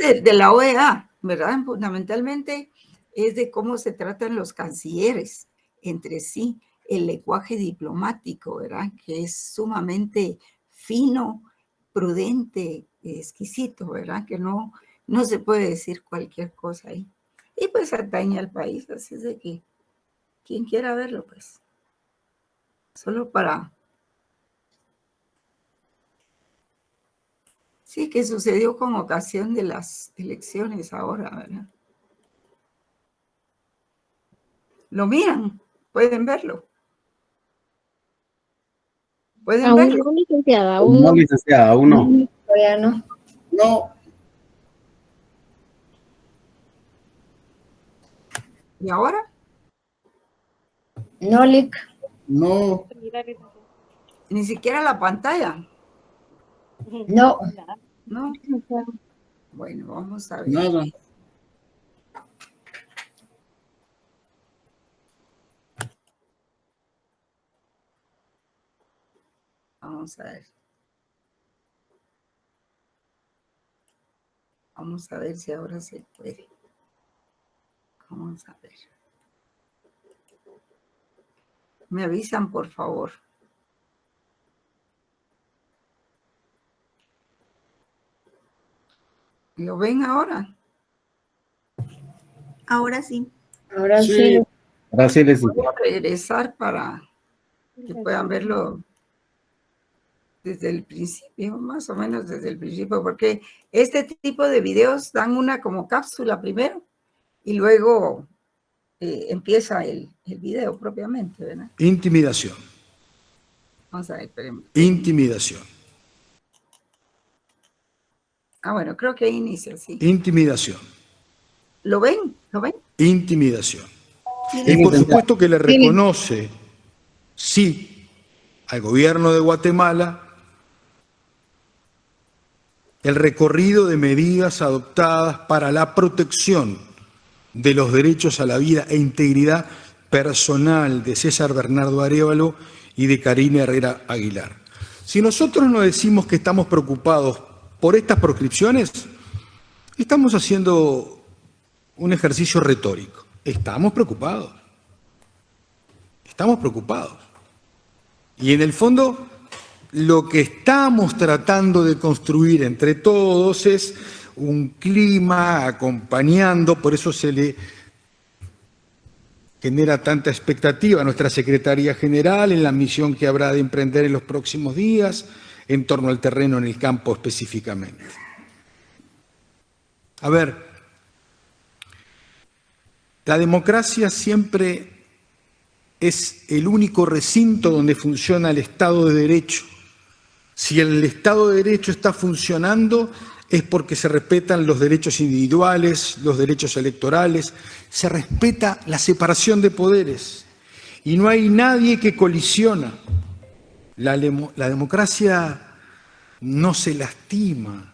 Es de la OEA, ¿verdad? Fundamentalmente es de cómo se tratan los cancilleres entre sí, el lenguaje diplomático, ¿verdad? Que es sumamente fino, prudente, exquisito, ¿verdad? Que no se puede decir cualquier cosa ahí. Y pues atañe al país, así es de que quien quiera verlo, pues. Solo para... Sí, que sucedió con ocasión de las elecciones ahora, ¿verdad? ¿Lo miran? ¿Pueden verlo? ¿Pueden
Aún
verlo?
no, licenciada,
No,
aún no.
licenciada, aún no.
Todavía no.
No.
¿Y ahora?
No, Lic.
No.
Ni siquiera la pantalla.
No.
¿No? Bueno, vamos a ver.
Nada.
Vamos a ver. Vamos a ver si ahora se puede. Vamos a ver. Me avisan, por favor. ¿Lo ven ahora?
Ahora sí.
Ahora sí. Ahora sí,
Voy
licenciada.
a regresar para que puedan verlo desde el principio, más o menos desde el principio, porque este tipo de videos dan una como cápsula primero y luego empieza el video propiamente, ¿verdad?
Intimidación.
Vamos a ver, espérenme.
Intimidación.
Ah, bueno, creo que ahí inicia, sí.
Intimidación.
¿Lo ven? ¿Lo ven?
Intimidación.
Sí,
Y por
licenciada.
supuesto que le reconoce, sí, al gobierno de Guatemala el recorrido de medidas adoptadas para la protección de los derechos a la vida e integridad personal de César Bernardo Arévalo y de Karina Herrera Aguilar. Si nosotros no decimos que estamos preocupados por estas proscripciones, estamos haciendo un ejercicio retórico. Estamos preocupados. Estamos preocupados. Y en el fondo, lo que estamos tratando de construir entre todos es un clima acompañando, por eso se le genera tanta expectativa a nuestra Secretaría General en la misión que habrá de emprender en los próximos días en torno al terreno en el campo específicamente. A ver, la democracia siempre es el único recinto donde funciona el Estado de Derecho. Si el Estado de Derecho está funcionando es porque se respetan los derechos individuales, los derechos electorales, se respeta la separación de poderes y no hay nadie que colisiona. La democracia no se lastima,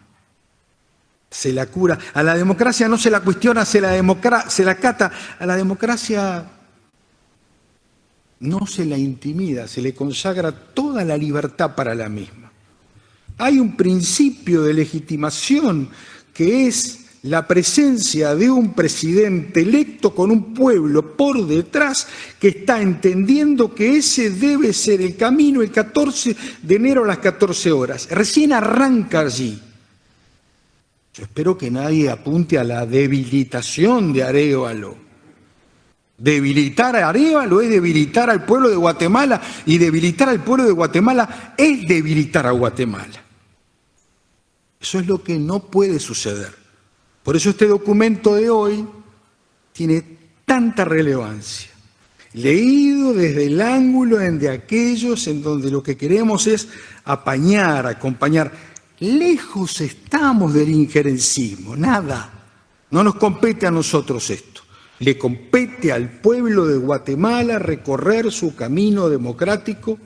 se la cura. A la democracia no se la cuestiona, se la cata. A la democracia no se la intimida, se le consagra toda la libertad para la misma. Hay un principio de legitimación que es la presencia de un presidente electo con un pueblo por detrás que está entendiendo que ese debe ser el camino el 14 de enero a las 14 horas. Recién arranca allí. Yo espero que nadie apunte a la debilitación de Arévalo. Debilitar a Arévalo es debilitar al pueblo de Guatemala, y debilitar al pueblo de Guatemala es debilitar a Guatemala. Eso es lo que no puede suceder. Por eso este documento de hoy tiene tanta relevancia. Leído desde el ángulo de aquellos en donde lo que queremos es apañar, acompañar. Lejos estamos del injerencismo, nada. No nos compete a nosotros esto. Le compete al pueblo de Guatemala recorrer su camino democrático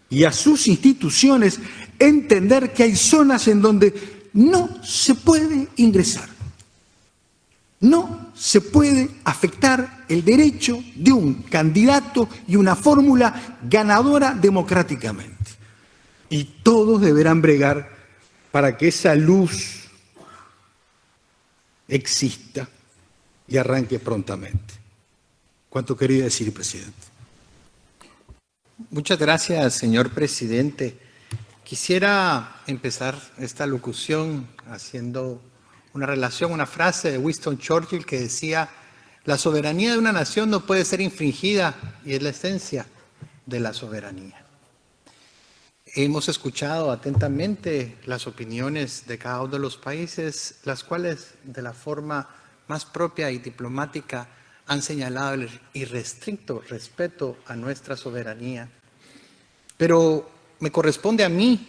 y a sus instituciones entender que hay zonas en donde no se puede ingresar. No se puede afectar el derecho de un candidato y una fórmula ganadora democráticamente. Y todos deberán bregar para que esa luz exista y arranque prontamente. ¿Cuánto quería decir, presidente?
Muchas gracias, señor presidente. Quisiera empezar esta locución haciendo una relación, una frase de Winston Churchill que decía: la soberanía de una nación no puede ser infringida, y es la esencia de la soberanía. Hemos escuchado atentamente las opiniones de cada uno de los países, las cuales de la forma más propia y diplomática han señalado el irrestricto respeto a nuestra soberanía. Pero me corresponde a mí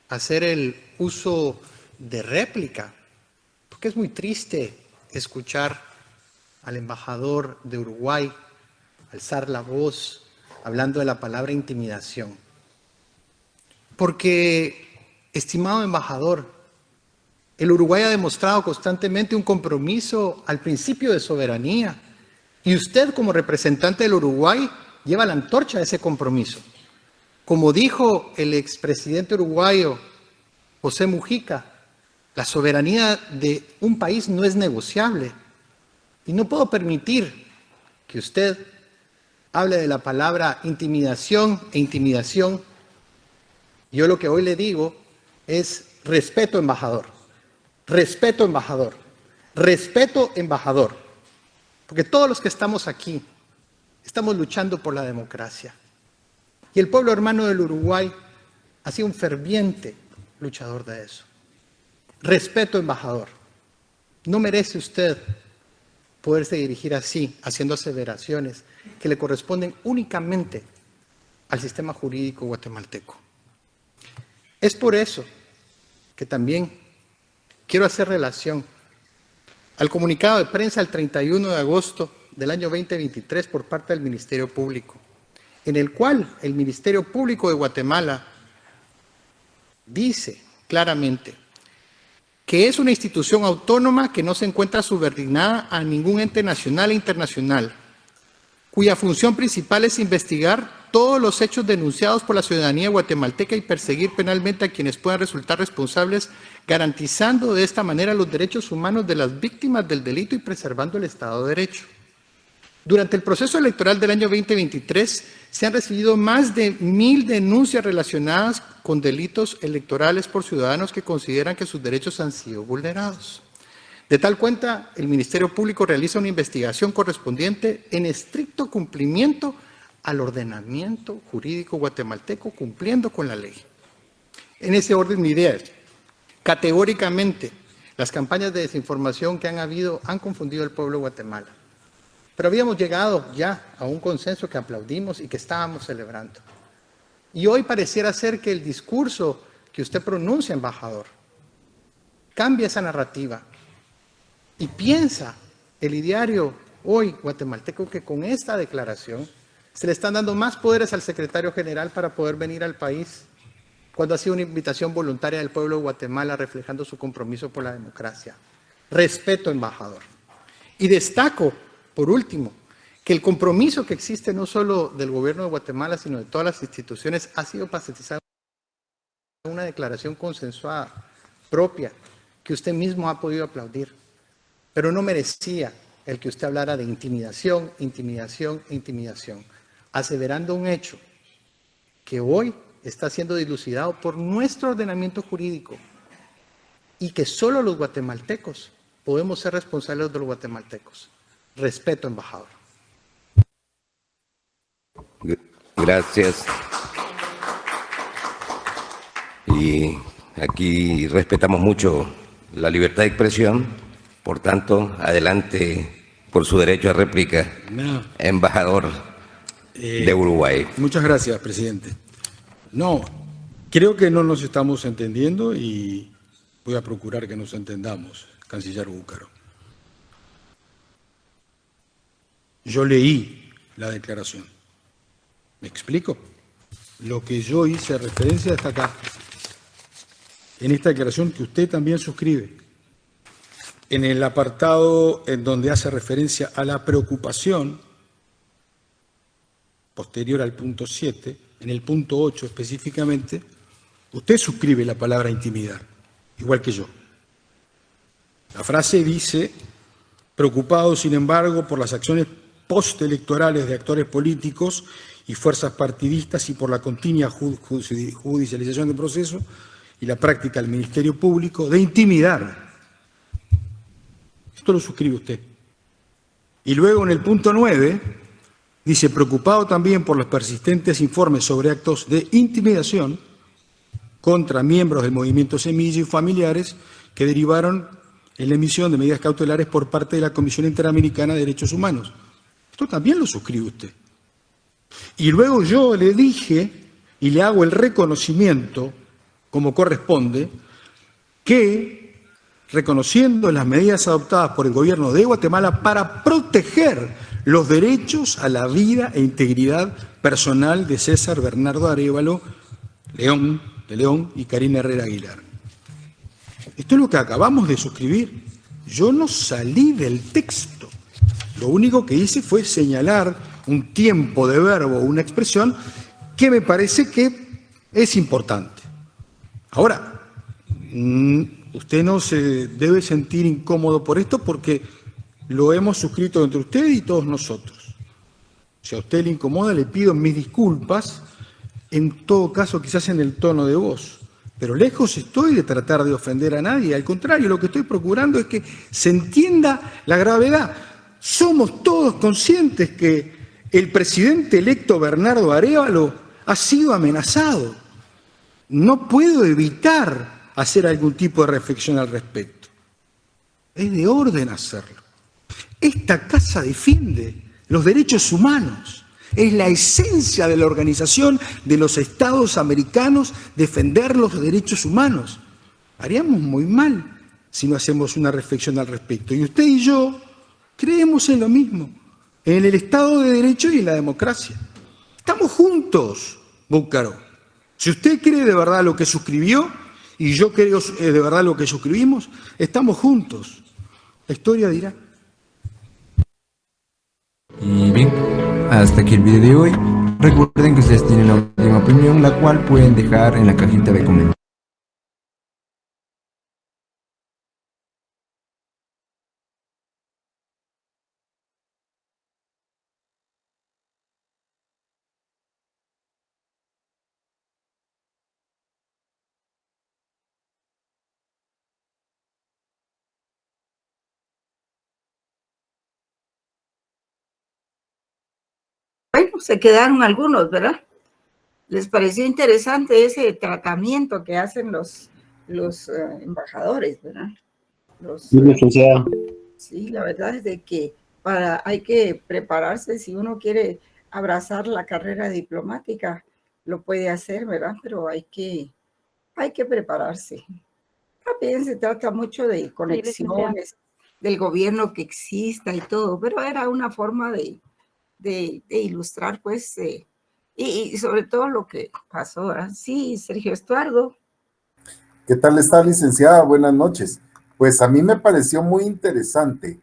hacer el uso de réplica, porque es muy triste escuchar al embajador de Uruguay alzar la voz hablando de la palabra intimidación. Porque, estimado embajador, el Uruguay ha demostrado constantemente un compromiso al principio de soberanía, y usted, como representante del Uruguay, lleva la antorcha de ese compromiso. Como dijo el expresidente uruguayo José Mujica, la soberanía de un país no es negociable, y no puedo permitir que usted hable de la palabra intimidación e intimidación. Yo lo que hoy le digo es respeto, embajador. Respeto, embajador. Respeto, embajador. Porque todos los que estamos aquí estamos luchando por la democracia. Y el pueblo hermano del Uruguay ha sido un ferviente luchador de eso. Respeto, embajador. No merece usted poderse dirigir así, haciendo aseveraciones que le corresponden únicamente al sistema jurídico guatemalteco. Es por eso que también quiero hacer relación al comunicado de prensa del 31 de agosto del año 2023 por parte del Ministerio Público, en el cual el Ministerio Público de Guatemala dice claramente que es una institución autónoma que no se encuentra subordinada a ningún ente nacional e internacional, cuya función principal es investigar todos los hechos denunciados por la ciudadanía guatemalteca y perseguir penalmente a quienes puedan resultar responsables, garantizando de esta manera los derechos humanos de las víctimas del delito y preservando el Estado de Derecho. Durante el proceso electoral del año 2023 se han recibido más de 1,000 denuncias relacionadas con delitos electorales por ciudadanos que consideran que sus derechos han sido vulnerados. De tal cuenta, el Ministerio Público realiza una investigación correspondiente en estricto cumplimiento al ordenamiento jurídico guatemalteco, cumpliendo con la ley. En ese orden de ideas, categóricamente, las campañas de desinformación que han habido han confundido al pueblo de Guatemala. Pero habíamos llegado ya a un consenso que aplaudimos y que estábamos celebrando. Y hoy pareciera ser que el discurso que usted pronuncia, embajador, cambia esa narrativa y piensa el ideario hoy guatemalteco que con esta declaración se le están dando más poderes al secretario general para poder venir al país, cuando ha sido una invitación voluntaria del pueblo de Guatemala reflejando su compromiso por la democracia. Respeto, embajador. Y destaco, por último, que el compromiso que existe no solo del gobierno de Guatemala, sino de todas las instituciones, ha sido pacificado en una declaración consensuada, propia, que usted mismo ha podido aplaudir. Pero no merecía el que usted hablara de intimidación, intimidación, intimidación, aseverando un hecho que hoy está siendo dilucidado por nuestro ordenamiento jurídico y que solo los guatemaltecos podemos ser responsables de los guatemaltecos. Respeto, embajador.
Gracias. Y aquí respetamos mucho la libertad de expresión, por tanto, adelante por su derecho a réplica,
No.
embajador de Uruguay.
Muchas gracias, presidente. No, creo que no nos estamos entendiendo y voy a procurar que nos entendamos, canciller Búcaro. Yo leí la declaración. ¿Me explico? Lo que yo hice referencia está acá, en esta declaración que usted también suscribe, en el apartado en donde hace referencia a la preocupación posterior al punto 7, en el punto 8 específicamente, usted suscribe la palabra intimidar, igual que yo. La frase dice, preocupado, sin embargo, por las acciones postelectorales de actores políticos y fuerzas partidistas y por la continua judicialización del proceso y la práctica del Ministerio Público de intimidar. Esto lo suscribe usted. Y luego en el punto 9 dice, preocupado también por los persistentes informes sobre actos de intimidación contra miembros del movimiento Semilla y familiares que derivaron en la emisión de medidas cautelares por parte de la Comisión Interamericana de Derechos Humanos. Esto también lo suscribe usted. Y luego yo le dije, y le hago el reconocimiento, como corresponde, que reconociendo las medidas adoptadas por el gobierno de Guatemala para proteger los derechos a la vida e integridad personal de César Bernardo Arévalo de León y Karina Herrera Aguilar. Esto es lo que acabamos de suscribir. Yo no salí del texto. Lo único que hice fue señalar un tiempo de verbo, una expresión que me parece que es importante. Ahora, usted no se debe sentir incómodo por esto porque lo hemos suscrito entre usted y todos nosotros. Si a usted le incomoda, le pido mis disculpas, en todo caso quizás en el tono de voz, pero lejos estoy de tratar de ofender a nadie, al contrario, lo que estoy procurando es que se entienda la gravedad. Somos todos conscientes que el presidente electo Bernardo Arévalo ha sido amenazado. No puedo evitar hacer algún tipo de reflexión al respecto. Es de orden hacerlo. Esta casa defiende los derechos humanos. Es la esencia de la organización de los Estados americanos defender los derechos humanos. Haríamos muy mal si no hacemos una reflexión al respecto. Y usted y yo creemos en lo mismo, en el Estado de Derecho y en la democracia. Estamos juntos, Búcaro. Si usted cree de verdad lo que suscribió y yo creo de verdad lo que suscribimos, estamos juntos. La historia dirá.
Y bien, hasta aquí el video de hoy. Recuerden que ustedes tienen la última opinión, la cual pueden dejar en la cajita de comentarios.
Bueno, se quedaron algunos, ¿verdad? Les pareció interesante ese tratamiento que hacen los embajadores, ¿verdad? Sí, la verdad es de que hay que prepararse. Si uno quiere abrazar la carrera diplomática, lo puede hacer, ¿verdad? Pero hay que prepararse. También se trata mucho de conexiones, del gobierno que exista y todo, pero era una forma de ilustrar, pues, y sobre todo lo que pasó, ¿verdad? Sí, Sergio Estuardo.
¿Qué tal está, licenciada? Buenas noches. Pues a mí me pareció muy interesante.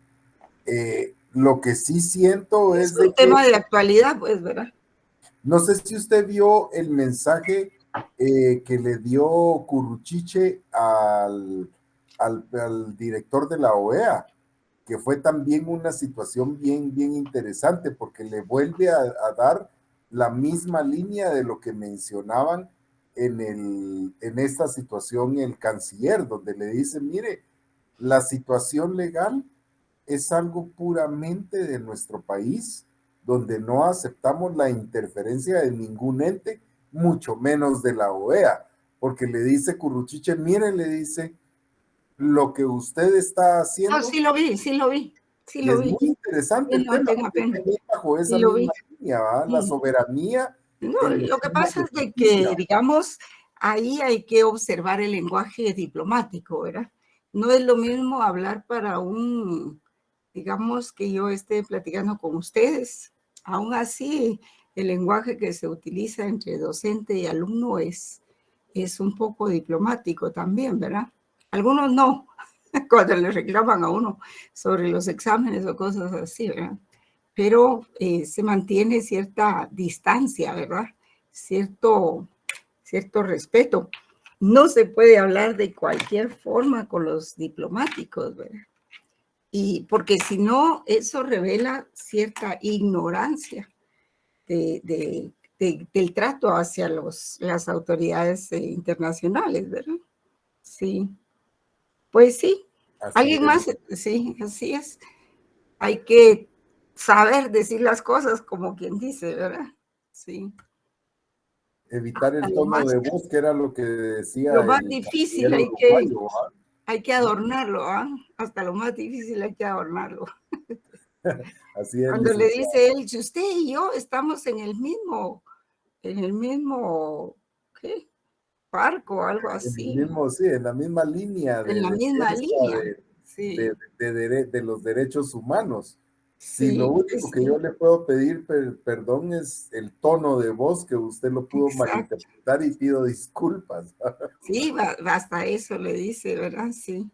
Lo que sí siento es
un tema de actualidad, pues, ¿verdad?
No sé si usted vio el mensaje que le dio Curruchiche al director de la OEA, que fue también una situación bien interesante, porque le vuelve a dar la misma línea de lo que mencionaban en esta situación el canciller, donde le dice, mire, la situación legal es algo puramente de nuestro país, donde no aceptamos la interferencia de ningún ente, mucho menos de la OEA, porque le dice Curruchiche, mire, le dice, lo que usted está haciendo,
No, sí lo vi, sí lo vi, sí
y
lo
es
vi.
muy interesante
Sí,
el
no
tema,
tenga
porque
pena.
viene bajo esa
Sí lo vi.
misma línea, ¿va? La
Sí.
soberanía.
No,
en los
lo que
temas
pasa es de
justicia.
que, digamos, ahí hay que observar el lenguaje diplomático, ¿verdad? No es lo mismo hablar para digamos, que yo esté platicando con ustedes. Aún así, el lenguaje que se utiliza entre docente y alumno es un poco diplomático también, ¿verdad? Algunos no, cuando le reclaman a uno sobre los exámenes o cosas así, ¿verdad? Pero se mantiene cierta distancia, ¿verdad? Cierto respeto. No se puede hablar de cualquier forma con los diplomáticos, ¿verdad? Y porque si no, eso revela cierta ignorancia del trato hacia las autoridades internacionales, ¿verdad? Sí, pues sí.
Así
¿Alguien
es.
más? Sí, así es. Hay que saber decir las cosas como quien dice, ¿verdad? Sí.
Evitar
A
el
lo
tono
más,
de voz, que era lo que decía
lo más
el
difícil
canciller uruguayo, ¿va?
hay que adornarlo, ¿ah? Hasta lo más difícil hay que adornarlo.
Así es,
Cuando le
licenciado.
dice él, si usted y yo estamos en el mismo, ¿qué? Barco, algo
En el
así,
mismo, sí, en la misma línea
en
de
la misma
defensa
línea. Sí,
de los derechos humanos. Si lo
sí,
único que yo
sí,
le puedo pedir perdón es el tono de voz, que usted lo pudo
exacto.
malinterpretar, y pido disculpas.
Sí, hasta eso le dice, ¿verdad? Sí.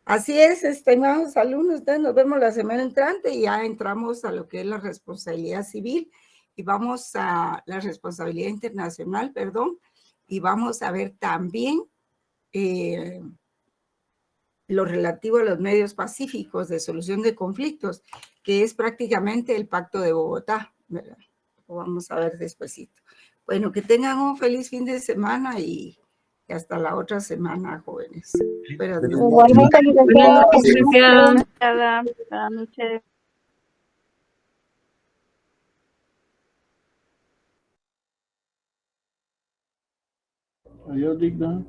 Así es, estimados alumnos, entonces nos vemos la semana entrante y ya entramos a lo que es la responsabilidad civil y vamos a la responsabilidad internacional, perdón, y vamos a ver también lo relativo a los medios pacíficos de solución de conflictos, que es prácticamente el Pacto de Bogotá, ¿verdad? Lo vamos a ver despuesito. Bueno, que tengan un feliz fin de semana y hasta la otra semana, jóvenes. Buenas noches.
Igualmente, licenciada.
Buenas noches.
Adiós, Digna.